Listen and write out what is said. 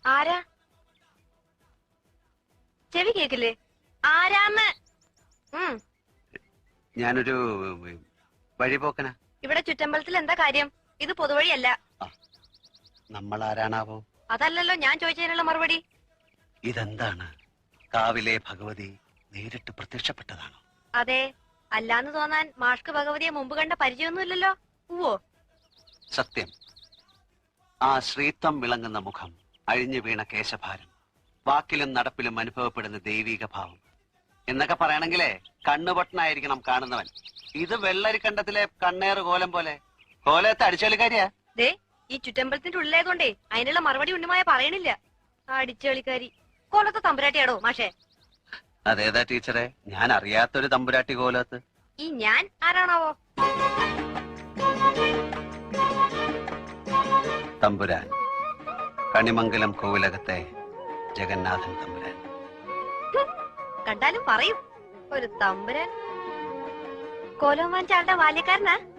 ആരാ? ചെവി കേക്കില്ലേ? ആരാന്ന്? ഞാനൊരു വഴിപോക്കനാ. ഇവിടെ ചുറ്റമ്പലത്തിൽ എന്താ കാര്യം? ഇത് പൊതുവഴിയല്ല. നമ്മൾ ആരാണാവോ? അതല്ലല്ലോ ഞാൻ ചോദിച്ചതിനുള്ള മറുപടി. ഇതെന്താണ്? കാവിലെ ഭഗവതി നേരിട്ട് പ്രത്യക്ഷപ്പെട്ടതാണോ? അതെ. അല്ലാന്ന് തോന്നാൻ മാഷ്ക്ക് ഭഗവതിയെ മുമ്പ് കണ്ട പരിചയമൊന്നുമില്ലല്ലോ. ഉവ്വോ? സത്യം. ആ ശ്രീത്വം വിളങ്ങുന്ന മുഖം, അഴിഞ്ഞു വീണ കേശഭാരം, വാക്കിലും നടപ്പിലും അനുഭവപ്പെടുന്ന ദൈവീക ഭാവം എന്നൊക്കെ പറയണെങ്കിലേ കണ്ണുപൊട്ടനായിരിക്കണം കാണുന്നവൻ. ഇത് വെള്ളരിക്കണ്ടത്തിലെ കണ്ണേറ് കോലം പോലെ. കോലത്തെ അടിച്ചളിക്കാരിയാ. ദേ, ഈ ചുറ്റമ്പലത്തിന്റെ ഉള്ളിലായതുകൊണ്ടേ അതിനുള്ള മറുപടി ഉണ്ണിമായ പറയണില്ല. അടിച്ചളിക്കാരി. കോലത്തെ തമ്പുരാട്ടിയാടോ മാഷേ? അതേതാ ടീച്ചറെ? ഞാൻ അറിയാത്തൊരു തമ്പുരാട്ടി കോലത്ത്. ഈ ഞാൻ ആരാണാവോ? തമ്പുരാൻ, കണിമംഗലം കോവിലകത്തെ ജഗന്നാഥൻ തമ്പുരാൻ. കണ്ടാലും പറയും ഒരു തമ്പുരാൻ. കോലം വാങ്ങിച്ച ആളുടെ ബാല്യക്കാരനാ?